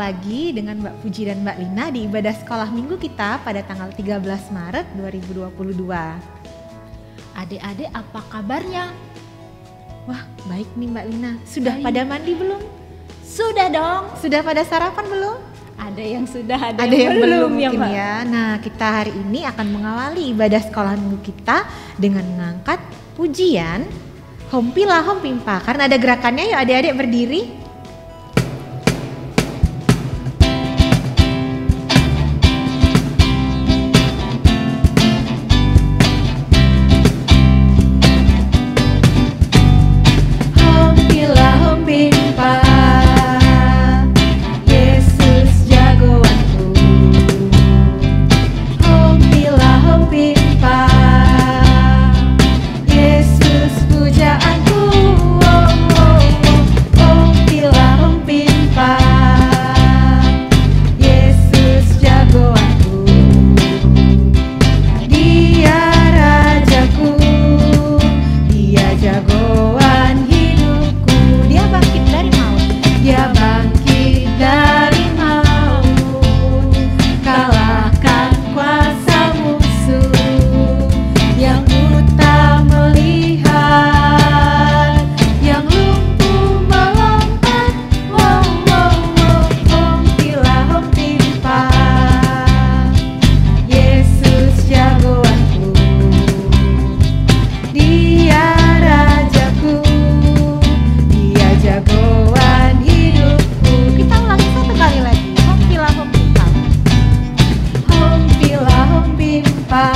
lagi dengan Mbak Puji dan Mbak Lina di ibadah sekolah minggu kita pada tanggal 13 Maret 2022. Adik-adik apa kabarnya? Wah, baik nih Mbak Lina. Sudah Baik. pada mandi belum? Sudah dong. Sudah pada sarapan belum? Ada yang sudah, ada yang belum ya, mungkin Mbak. ya. Nah, kita hari ini akan mengawali ibadah sekolah minggu kita dengan mengangkat pujian Hompilah Hompimpa. Karena ada gerakannya, yuk adik-adik berdiri. Hompilah Hompimpa, Yesus jagoanku. Hompilah Hompimpa, Yesus pujaanku. Hompilah Hompimpa, Yesus jagoanku. Dia rajaku, dia jagoan hidupku. Dia bangkit dari maut, dia bangkit dari maut, kalahkan kuasa musuh. Yang buta melihat, yang lumpuh melompat. Hompilah Hompimpa, Yesus jagoanku. Dia rajaku, dia jagoan hidupku. Kita ulangi satu kali lagi. Hompilah Hompimpa, Hompilah Hompimpa,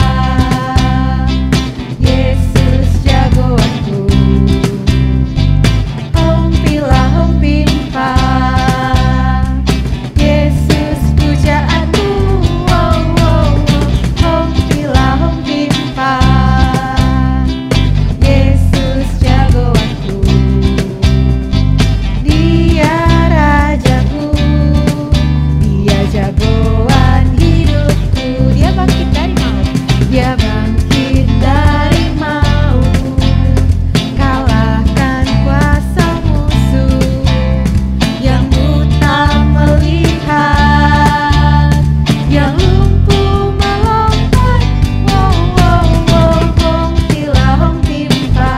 Yesus jagoanku. Hompilah Hompimpa, Yesus pujaanku. Hompilah Hompimpa, Yesus jagoanku. Dia rajaku, dia jagoan hidupku. Dia bangkit dari maut, dia bangkit dari maut, kalahkan kuasa musuh. Yang buta melihat, yang lumpuh melompat. Hompilah Hompimpa,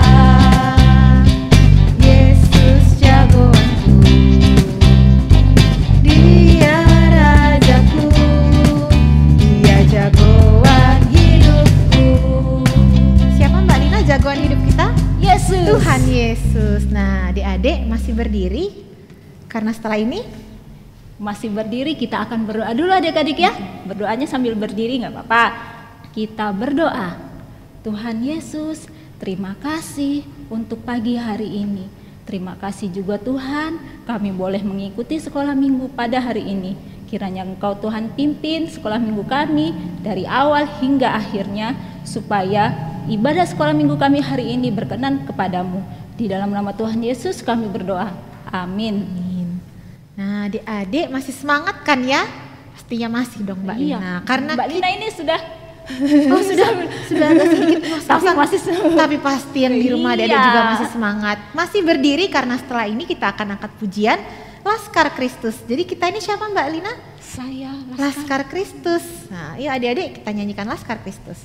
Yesus jagoanku. Dia rajaku, dia jagoan hidupku. Siapa Mbak Lina jagoan hidup kita? Yesus. Tuhan Yesus. Nah, adik-adik masih berdiri karena setelah ini Masih berdiri, kita akan berdoa dulu adik-adik ya. Berdoanya sambil berdiri nggak apa-apa. Kita berdoa. Tuhan Yesus, terima kasih untuk pagi hari ini. Terima kasih juga Tuhan, kami boleh mengikuti sekolah minggu pada hari ini. Kiranya Engkau Tuhan pimpin sekolah minggu kami dari awal hingga akhirnya, supaya ibadah sekolah minggu kami hari ini berkenan kepadamu. Di dalam nama Tuhan Yesus kami berdoa. Amin. Nah, adik-adik masih semangat kan ya? Pastinya masih dong Mbak Iya. Lina. Karena Mbak Lina ini sudah sudah agak sedikit tapi ngos-ngosan. masih Tapi pasti yang di rumah adik-adik Iya. juga masih semangat. Masih berdiri karena setelah ini kita akan angkat pujian Laskar Kristus. Jadi kita ini siapa Mbak Lina? saya Laskar Kristus. Nah, yuk adik-adik kita nyanyikan Laskar Kristus.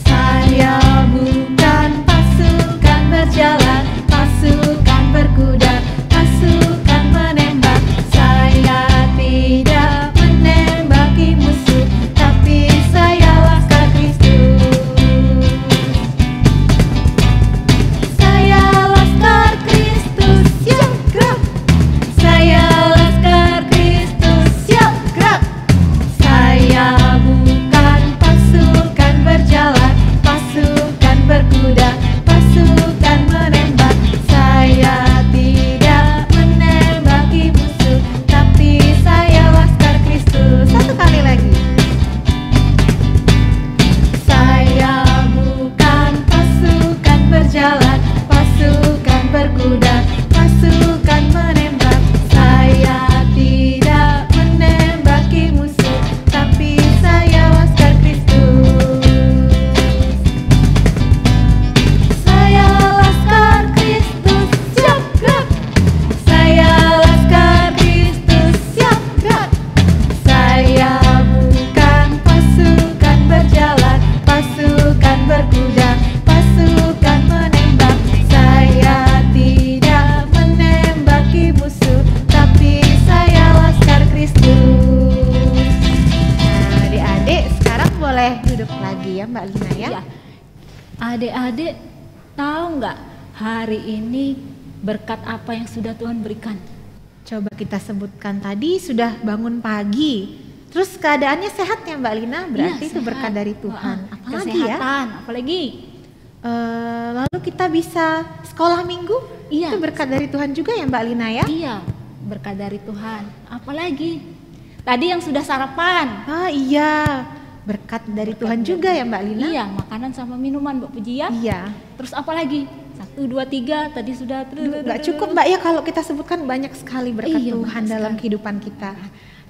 Saya bukan pasukan berjalan, pasukan berkuda, pasukan menembak. Saya tidak menembaki musuh, tapi saya Laskar Kristus. Lina ya. Iya. Adik-adik tahu nggak hari ini berkat apa yang sudah Tuhan berikan? Coba kita sebutkan tadi sudah bangun pagi. Terus keadaannya sehat ya Mbak Lina, berarti Iya, itu berkat sehat. dari Tuhan. Apalagi ya? Kesehatan, apalagi? Lalu kita bisa sekolah minggu, Iya. itu berkat dari Tuhan juga ya Mbak Lina ya? Iya, berkat dari Tuhan. Apalagi? Tadi yang sudah sarapan. Ah iya, berkat dari Tuhan juga ya Mbak Lina? Iya, makanan sama minuman Mbak Puji ya. Iya. Terus apa lagi? 1, 2, 3 tadi sudah. Nggak cukup Mbak ya kalau kita sebutkan banyak sekali berkat Iya, Tuhan banyak dalam sekali. kehidupan kita.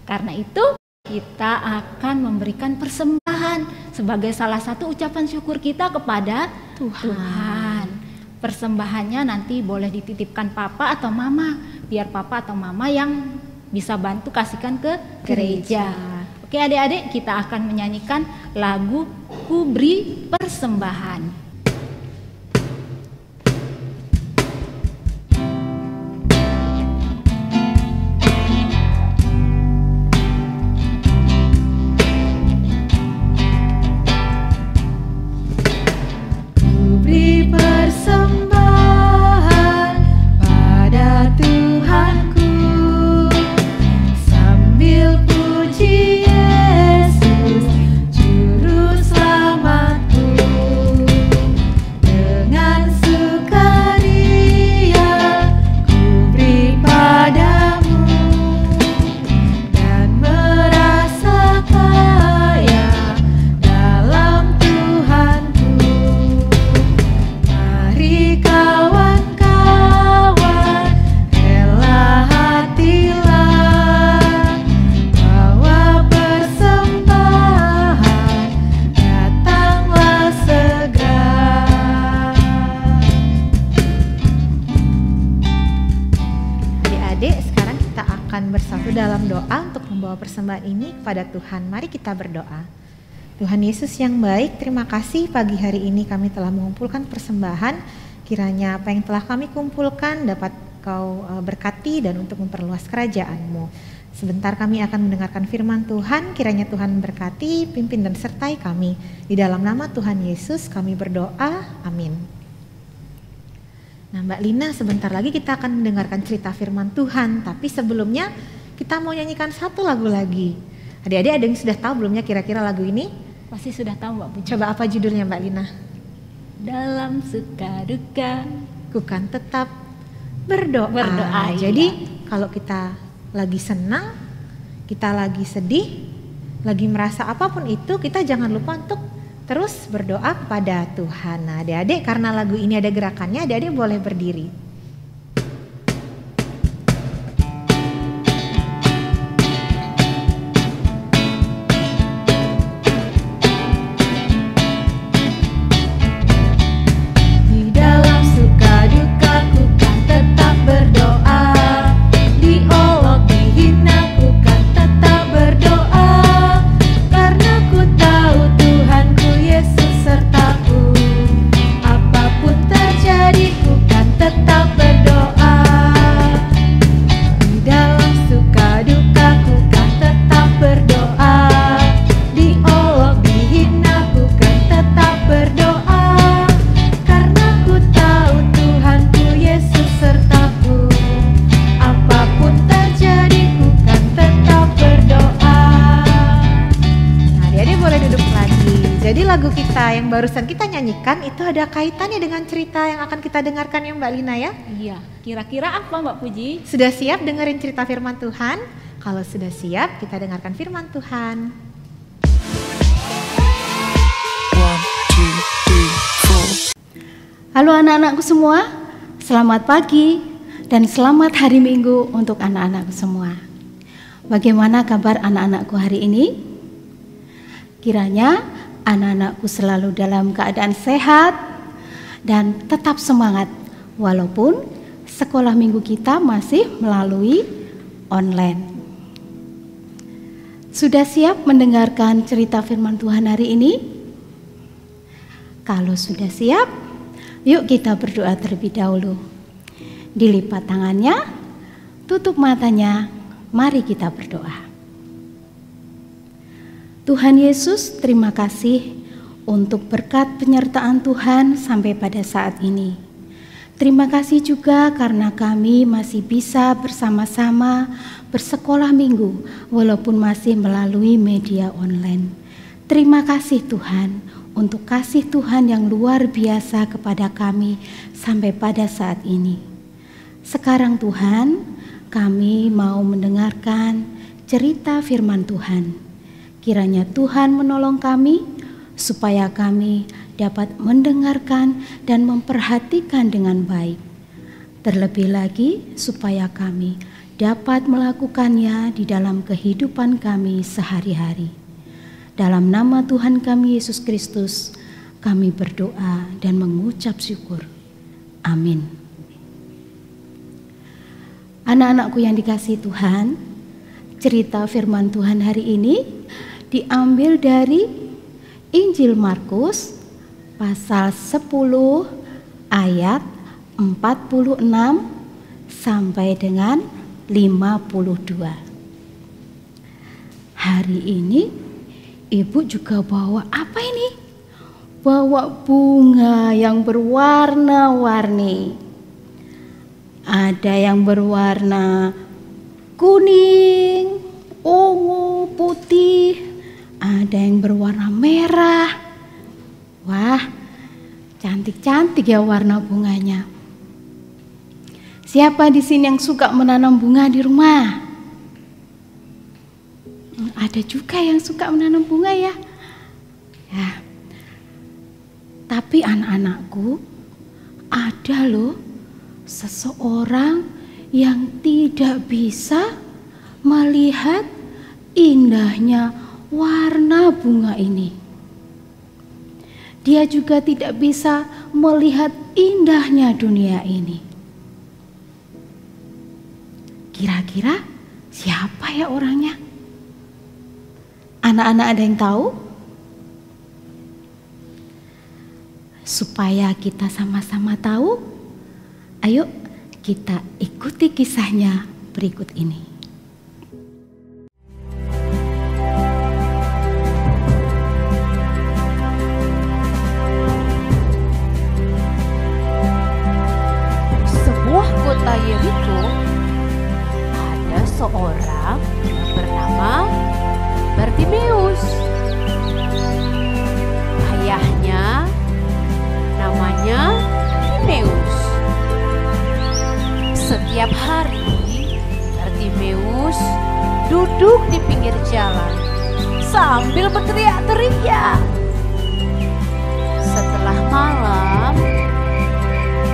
Karena itu kita akan memberikan persembahan sebagai salah satu ucapan syukur kita kepada Tuhan. Persembahannya nanti boleh dititipkan papa atau mama, biar papa atau mama yang bisa bantu kasihkan ke gereja. Oke adik-adik, kita akan menyanyikan lagu Ku Beri Persembahan. Persembahan pada Tuhanku sambil puji Yesus juru selamatku, dengan sukaria ku beri padamu dan merasa kaya dalam Tuhanku. Mari kawan-kawan, rela hatilah, bawa persembahan, datanglah segera. Adik-adik, sekarang kita akan bersatu dalam doa untuk membawa persembahan ini kepada Tuhan. Mari kita berdoa. Tuhan Yesus yang baik, terima kasih pagi hari ini kami telah mengumpulkan persembahan. Kiranya apa yang telah kami kumpulkan dapat Kau berkati dan untuk memperluas kerajaan-Mu. Sebentar kami akan mendengarkan firman Tuhan, kiranya Tuhan berkati, pimpin dan sertai kami. Di dalam nama Tuhan Yesus kami berdoa, amin. Nah Mbak Lina, sebentar lagi kita akan mendengarkan cerita firman Tuhan, tapi sebelumnya kita mau nyanyikan satu lagu lagi. Adik-adik ada yang sudah tahu belumnya kira-kira lagu ini? Pasti sudah tahu Mbak Puji. Coba apa judulnya Mbak Lina? Dalam suka duka Ku kan tetap berdoa. Berdoa, Jadi iya. kalau kita lagi senang, kita lagi sedih, lagi merasa apapun itu, kita jangan lupa untuk terus berdoa kepada Tuhan. Nah adik-adik, karena lagu ini ada gerakannya, adik-adik boleh berdiri. Di dalam suka duka ku kan tetap berdoa, diolok dihina ku kan tetap berdoa, karena ku tahu Tuhanku Yesus sertaku. Apapun terjadi ku kan tetap berdoa. Di dalam suka duka ku kan tetap berdoa, diolok dihina ku kan tetap berdoa, karena ku tahu Tuhanku Yesus sertaku. Apapun terjadi ku kan tetap berdoa. Nah adik-adik boleh duduk lagi. Jadi lagu kita yang barusan kita nyanyikan itu ada kaitannya dengan cerita yang akan kita dengarkan ya Mbak Lina ya. Iya, kira-kira apa Mbak Puji? Sudah siap dengerin cerita firman Tuhan? Kalau sudah siap kita dengarkan firman Tuhan. 1, 2, 3, 4. Halo anak-anakku semua, selamat pagi dan selamat hari Minggu untuk anak-anakku semua. Bagaimana kabar anak-anakku hari ini? Kiranya anak-anakku selalu dalam keadaan sehat dan tetap semangat walaupun sekolah minggu kita masih melalui online. Sudah siap mendengarkan cerita firman Tuhan hari ini? Kalau sudah siap, yuk kita berdoa terlebih dahulu. Dilipat tangannya, tutup matanya, mari kita berdoa. Tuhan Yesus, terima kasih untuk berkat penyertaan Tuhan sampai pada saat ini. Terima kasih juga karena kami masih bisa bersama-sama bersekolah minggu walaupun masih melalui media online. Terima kasih Tuhan untuk kasih Tuhan yang luar biasa kepada kami sampai pada saat ini. Sekarang Tuhan, kami mau mendengarkan cerita firman Tuhan. Kiranya Tuhan menolong kami supaya kami dapat mendengarkan dan memperhatikan dengan baik. Terlebih lagi supaya kami dapat melakukannya di dalam kehidupan kami sehari-hari. Dalam nama Tuhan kami Yesus Kristus, kami berdoa dan mengucap syukur. Amin. Anak-anakku yang dikasihi Tuhan, cerita firman Tuhan hari ini diambil dari Injil Markus pasal 10 ayat 46 sampai dengan 52. Hari ini Ibu juga bawa apa ini? Bawa bunga yang berwarna-warni. Ada yang berwarna kuning, ungu, putih. Ada yang berwarna merah. Wah, cantik-cantik ya warna bunganya. Siapa di sini yang suka menanam bunga di rumah? Ada juga yang suka menanam bunga ya. Ya. Tapi anak-anakku, ada loh seseorang yang tidak bisa melihat indahnya warna bunga ini. Dia juga tidak bisa melihat indahnya dunia ini. Kira-kira siapa ya orangnya? Anak-anak ada yang tahu? Supaya kita sama-sama tahu, ayo kita ikuti kisahnya berikut ini. Kota Yeriko, ada seorang yang bernama Bartimeus. Ayahnya namanya Timeus. Setiap hari Bartimeus duduk di pinggir jalan sambil berteriak-teriak. Setelah malam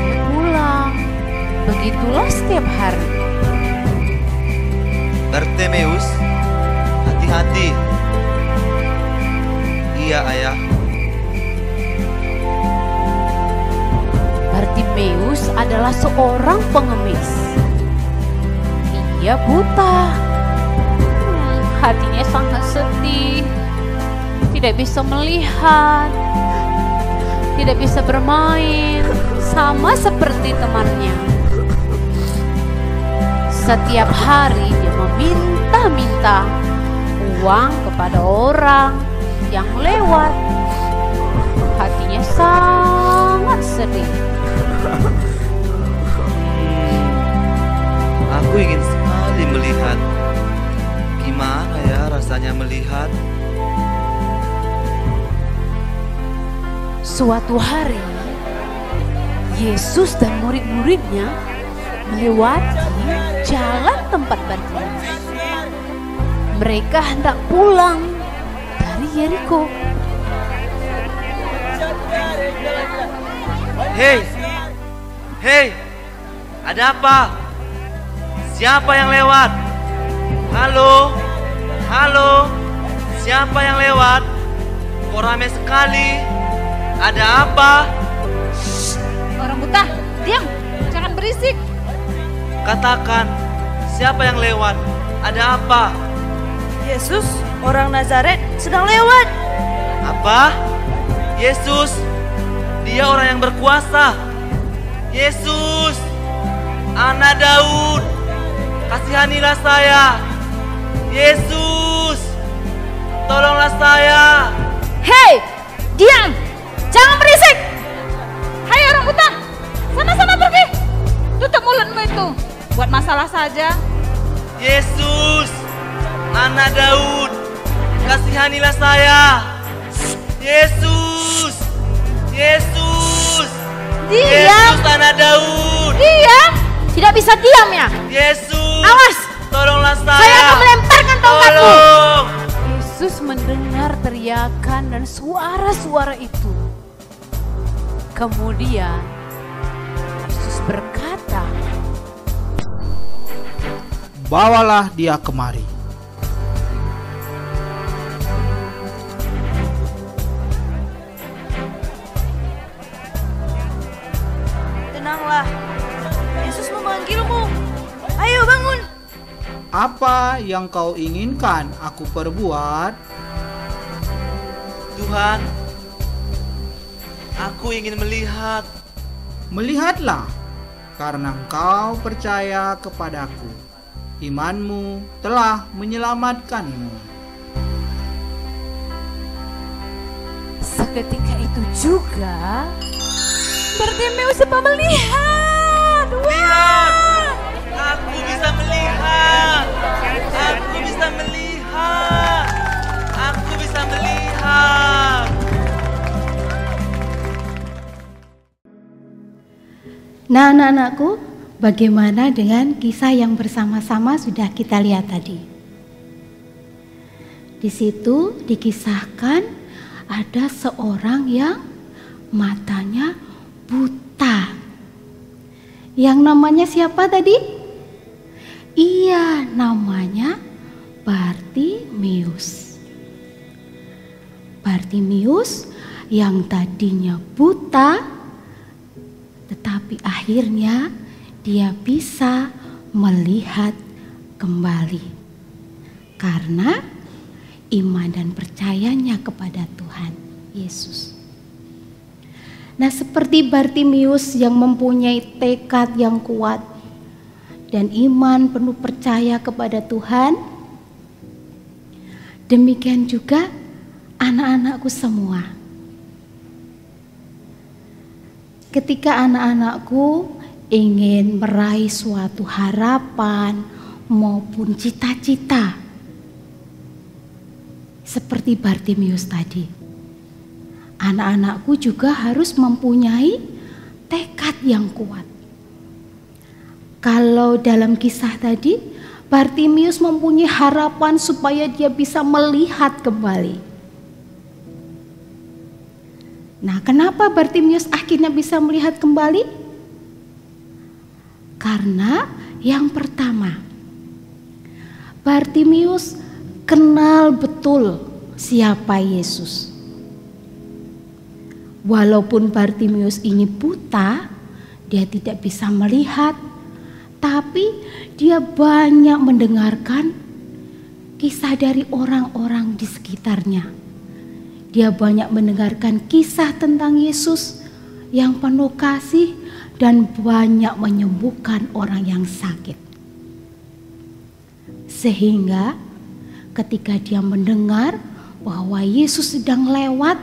dia pulang. Begitulah setiap hari. Bartimeus, hati-hati. Iya, Ayah. Bartimeus adalah seorang pengemis. Ia buta. Hatinya sangat sedih. Tidak bisa melihat. Tidak bisa bermain. Sama seperti temannya. Setiap hari dia meminta-minta uang kepada orang yang lewat. Hatinya sangat sedih. Aku ingin sekali melihat. Gimana ya rasanya melihat? Suatu hari, Yesus dan murid-muridnya melewati jalan tempat Bartimeus. Mereka hendak pulang dari Yeriko. Hei, ada apa? Siapa yang lewat? Halo, siapa yang lewat? Kok rame sekali? Ada apa? Shh, orang buta, diam, jangan berisik. Katakan, siapa yang lewat? Ada apa? Yesus, orang Nazaret, sedang lewat. Apa? Yesus, dia orang yang berkuasa. Yesus, anak Daud, kasihanilah saya. Yesus, tolonglah saya. Hei, Diam! Jangan berisik! Hai orang buta! Sana-sana pergi! Tutup mulutmu itu! Buat masalah saja. Yesus, Anak Daud, kasihanilah saya. Yesus, Yesus, Diam! Yesus Anak Daud. Diam! Tidak bisa diam ya? Yesus, Awas! tolonglah saya. Saya akan melemparkan tongkatku. Tolong. Yesus mendengar teriakan dan suara-suara itu. Kemudian Yesus berkata, bawalah dia kemari. Tenanglah, Yesus memanggilmu. Ayo bangun. Apa yang kau inginkan aku perbuat? Tuhan, aku ingin melihat. Melihatlah, karena engkau percaya kepadaku. Imanmu telah menyelamatkanmu. seketika itu juga Bartimeus melihat. Lihat, aku bisa melihat. Aku bisa melihat. Aku bisa melihat. Nah, anak-anakku, bagaimana dengan kisah yang bersama-sama sudah kita lihat tadi? Di situ dikisahkan ada seorang yang matanya buta. Yang namanya siapa tadi? Iya, namanya Bartimeus. Bartimeus yang tadinya buta, tetapi akhirnya dia bisa melihat kembali karena iman dan percayanya kepada Tuhan Yesus. Nah, seperti Bartimeus yang mempunyai tekad yang kuat dan iman penuh percaya kepada Tuhan, demikian juga anak-anakku semua. Ketika anak-anakku ingin meraih suatu harapan maupun cita-cita seperti Bartimeus tadi, anak-anakku juga harus mempunyai tekad yang kuat. Kalau dalam kisah tadi, Bartimeus mempunyai harapan supaya dia bisa melihat kembali. Nah, kenapa Bartimeus akhirnya bisa melihat kembali? Karena yang pertama, Bartimeus kenal betul siapa Yesus. Walaupun Bartimeus ini buta, dia tidak bisa melihat, tapi dia banyak mendengarkan kisah dari orang-orang di sekitarnya. Dia banyak mendengarkan kisah tentang Yesus yang penuh kasih dan banyak menyembuhkan orang yang sakit. Sehingga ketika dia mendengar bahwa Yesus sedang lewat,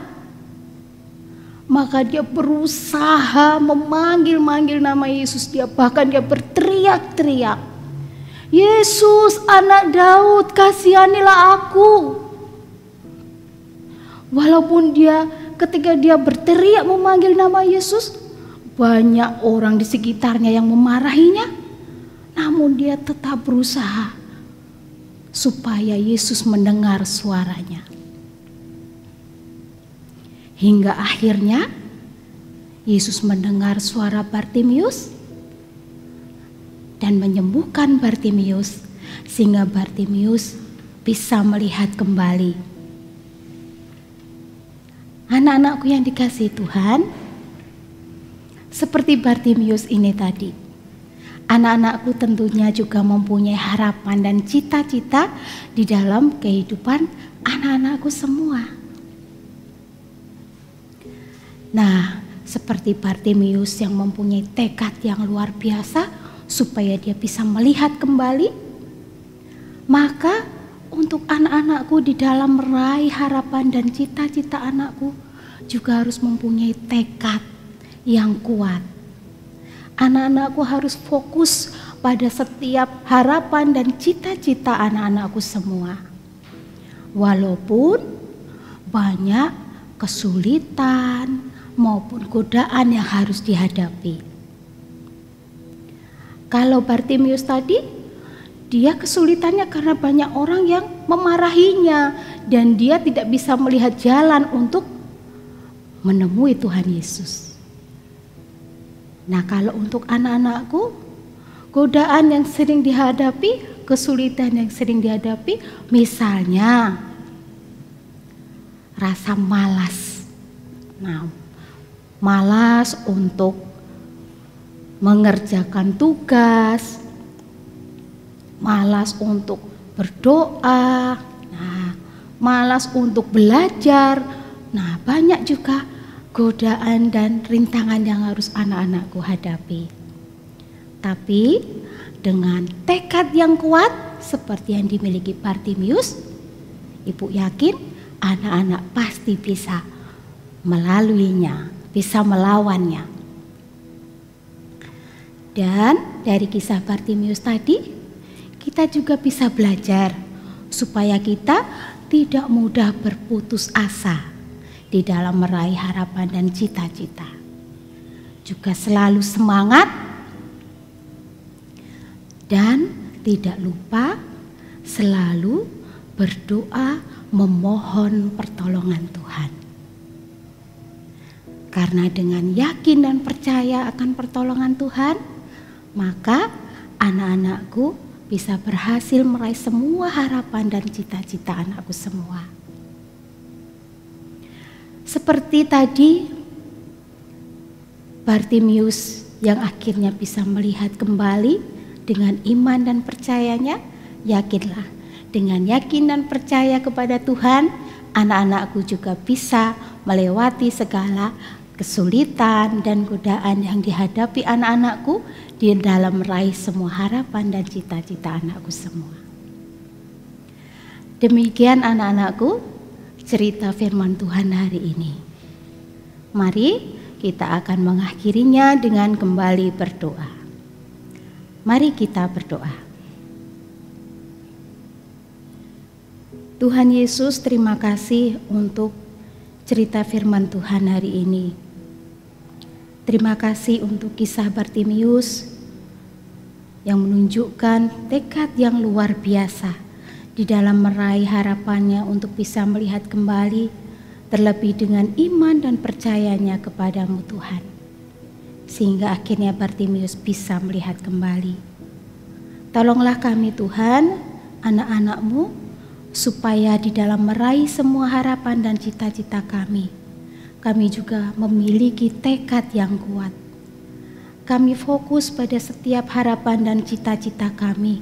maka dia berusaha memanggil-manggil nama Yesus. Bahkan dia berteriak-teriak, "Yesus, Anak Daud, kasihanilah aku." Walaupun ketika dia berteriak memanggil nama Yesus, banyak orang di sekitarnya yang memarahinya, namun dia tetap berusaha supaya Yesus mendengar suaranya. Hingga akhirnya Yesus mendengar suara Bartimeus dan menyembuhkan Bartimeus sehingga Bartimeus bisa melihat kembali. Anak-anakku yang dikasihi Tuhan, seperti Bartimeus ini tadi, anak-anakku tentunya juga mempunyai harapan dan cita-cita di dalam kehidupan anak-anakku semua. Nah, seperti Bartimeus yang mempunyai tekad yang luar biasa supaya dia bisa melihat kembali, maka untuk anak-anakku di dalam meraih harapan dan cita-cita anakku juga harus mempunyai tekad yang kuat. Anak-anakku harus fokus pada setiap harapan dan cita-cita anak-anakku semua. Walaupun banyak kesulitan maupun godaan yang harus dihadapi. Kalau Bartimius tadi, dia kesulitannya karena banyak orang yang memarahinya dan dia tidak bisa melihat jalan untuk menemui Tuhan Yesus. Nah, kalau untuk anak-anakku, godaan yang sering dihadapi, kesulitan yang sering dihadapi, misalnya rasa malas. Nah, malas untuk mengerjakan tugas, malas untuk berdoa, malas untuk belajar. Nah, banyak juga godaan dan rintangan yang harus anak-anakku hadapi. Tapi dengan tekad yang kuat seperti yang dimiliki Bartimius, Ibu yakin anak-anak pasti bisa melaluinya, bisa melawannya. Dan dari kisah Bartimius tadi, kita juga bisa belajar supaya kita tidak mudah berputus asa di dalam meraih harapan dan cita-cita. Juga selalu semangat dan tidak lupa selalu berdoa memohon pertolongan Tuhan. Karena dengan yakin dan percaya akan pertolongan Tuhan, maka anak-anakku bisa berhasil meraih semua harapan dan cita-cita anakku semua. Seperti tadi Bartimius yang akhirnya bisa melihat kembali dengan iman dan percayanya, yakinlah dengan yakin dan percaya kepada Tuhan, anak-anakku juga bisa melewati segala kesulitan dan godaan yang dihadapi anak-anakku di dalam meraih semua harapan dan cita-cita anakku semua. Demikian anak-anakku, cerita firman Tuhan hari ini. Mari kita akan mengakhirinya dengan kembali berdoa. Mari kita berdoa. Tuhan Yesus, terima kasih untuk cerita firman Tuhan hari ini. Terima kasih untuk kisah Bartimius yang menunjukkan tekad yang luar biasa di dalam meraih harapannya untuk bisa melihat kembali, terlebih dengan iman dan percayanya kepadamu Tuhan. Sehingga akhirnya Bartimius bisa melihat kembali. Tolonglah kami Tuhan, anak-anak-Mu, supaya di dalam meraih semua harapan dan cita-cita kami juga memiliki tekad yang kuat. Kami fokus pada setiap harapan dan cita-cita kami.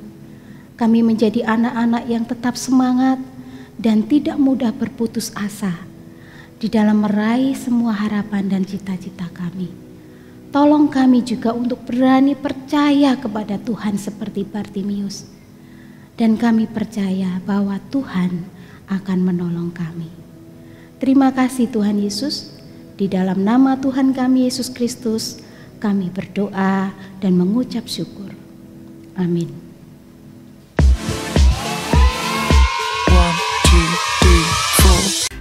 Kami menjadi anak-anak yang tetap semangat dan tidak mudah berputus asa di dalam meraih semua harapan dan cita-cita kami. Tolong kami juga untuk berani percaya kepada Tuhan seperti Bartimius. Dan kami percaya bahwa Tuhan akan menolong kami. Terima kasih Tuhan Yesus. Di dalam nama Tuhan kami Yesus Kristus, kami berdoa dan mengucap syukur. Amin.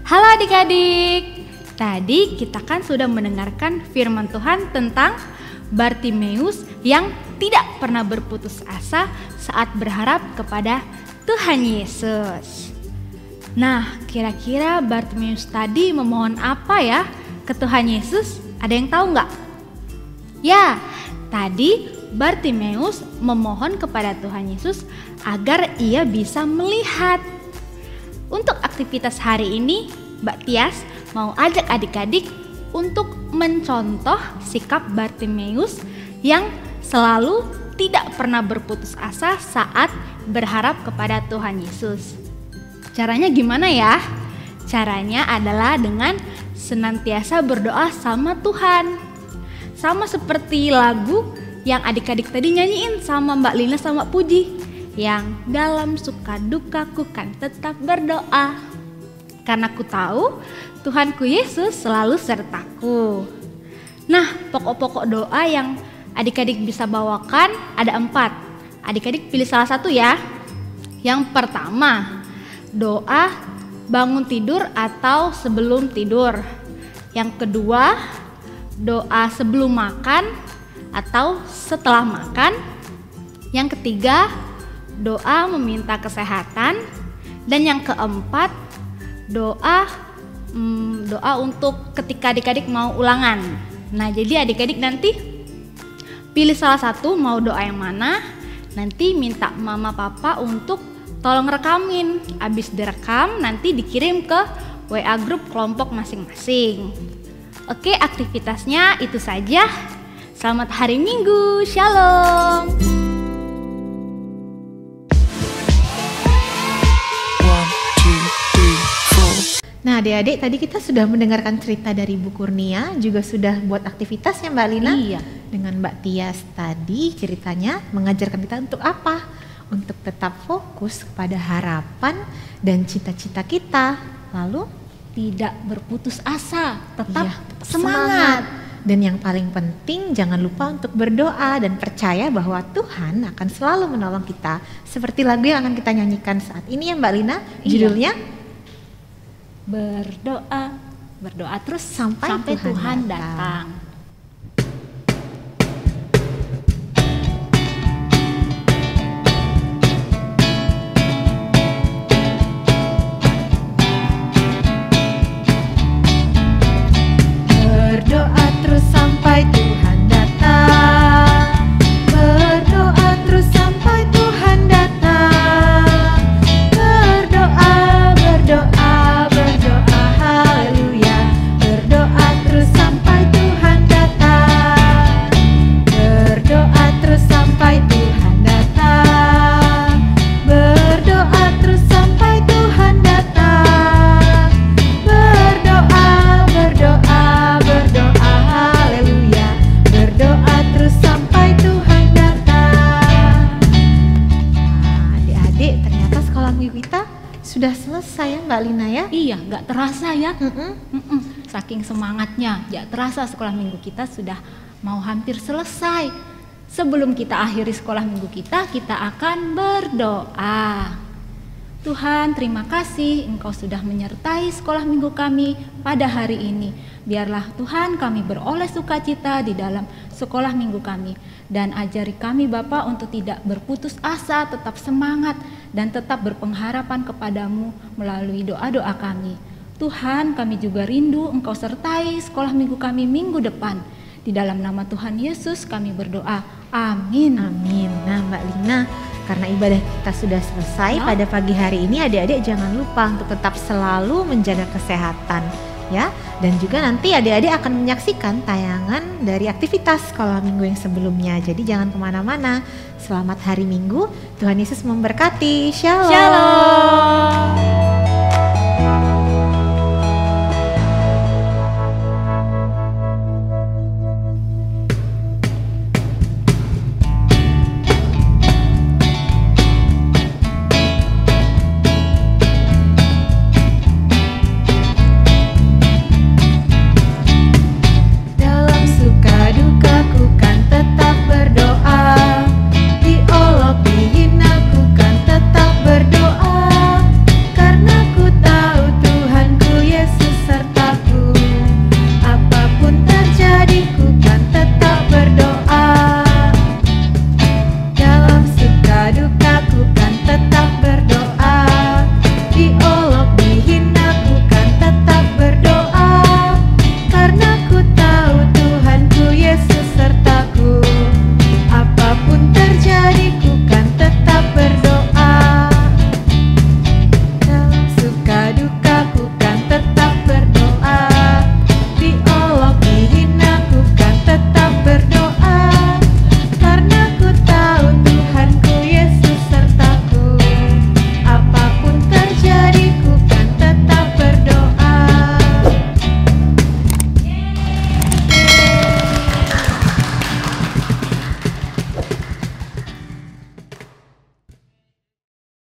Halo adik-adik, tadi kita kan sudah mendengarkan firman Tuhan tentang Bartimius yang tidak pernah berputus asa saat berharap kepada Tuhan Yesus. Nah, kira-kira Bartimius tadi memohon apa ya ke Tuhan Yesus? Ada yang tahu nggak? Ya, tadi Bartimius memohon kepada Tuhan Yesus agar ia bisa melihat. Untuk aktivitas hari ini, Mbak Tias mau ajak adik-adik untuk mencontoh sikap Bartimius yang selalu tidak pernah berputus asa saat berharap kepada Tuhan Yesus. Caranya gimana ya? Caranya adalah dengan senantiasa berdoa sama Tuhan. Sama seperti lagu yang adik-adik tadi nyanyiin sama Mbak Lina sama Puji. Yang dalam suka dukaku kan tetap berdoa. karena ku tahu Tuhanku Yesus selalu sertaku. Nah, pokok-pokok doa yang adik-adik bisa bawakan ada 4. Adik-adik pilih salah satu ya. Yang pertama, doa bangun tidur atau sebelum tidur. Yang kedua, doa sebelum makan atau setelah makan. Yang ketiga, doa meminta kesehatan. Dan yang keempat, doa untuk ketika adik-adik mau ulangan. Nah, jadi adik-adik nanti pilih salah satu mau doa yang mana. Nanti minta mama papa untuk tolong rekamin. Abis direkam nanti dikirim ke WA grup kelompok masing-masing. Oke, aktivitasnya itu saja. Selamat hari Minggu. Shalom. Nah, adik-adik, tadi kita sudah mendengarkan cerita dari Bu Kurnia, juga sudah buat aktivitasnya Mbak Lina. Iya. Dengan Mbak Tias tadi ceritanya mengajarkan kita untuk apa? Untuk tetap fokus kepada harapan dan cita-cita kita. Lalu Tidak berputus asa, tetap iya, semangat. Dan yang paling penting jangan lupa untuk berdoa dan percaya bahwa Tuhan akan selalu menolong kita. Seperti lagu yang akan kita nyanyikan saat ini ya Mbak Lina, judulnya Berdoa terus Sampai Tuhan Tuhan datang. datang. Berdoa terus sampai Tuhan datang. Berdoa terus sampai Tuhan datang. Berdoa, berdoa, berdoa, haleluya. Berdoa terus sampai Tuhan datang. Berdoa terus sampai Tuhan datang. Berdoa terus sampai Tuhan datang. Berdoa, berdoa, berdoa, haleluya. Berdoa terus sampai Tuhan datang. Nah, adik-adik, ternyata sekolah minggu kita sudah selesai ya Mbak Lina ya. Iya, nggak terasa ya. Mm-mm. Saking semangatnya, nggak terasa sekolah minggu kita sudah mau hampir selesai. Sebelum kita akhiri sekolah minggu kita akan berdoa. Tuhan, terima kasih Engkau sudah menyertai sekolah minggu kami pada hari ini. Biarlah Tuhan kami beroleh sukacita di dalam sekolah minggu kami. Dan ajari kami Bapa untuk tidak berputus asa, tetap semangat dan tetap berpengharapan kepadamu melalui doa-doa kami. Tuhan, kami juga rindu Engkau sertai sekolah minggu kami minggu depan. Di dalam nama Tuhan Yesus kami berdoa. Amin. Amin. Nah Mbak Lina, karena ibadah kita sudah selesai pada pagi hari ini, adik-adik jangan lupa untuk tetap selalu menjaga kesehatan ya. Dan juga nanti adik-adik akan menyaksikan tayangan dari aktivitas sekolah minggu yang sebelumnya. Jadi jangan kemana-mana. Selamat hari Minggu, Tuhan Yesus memberkati. Shalom. Shalom.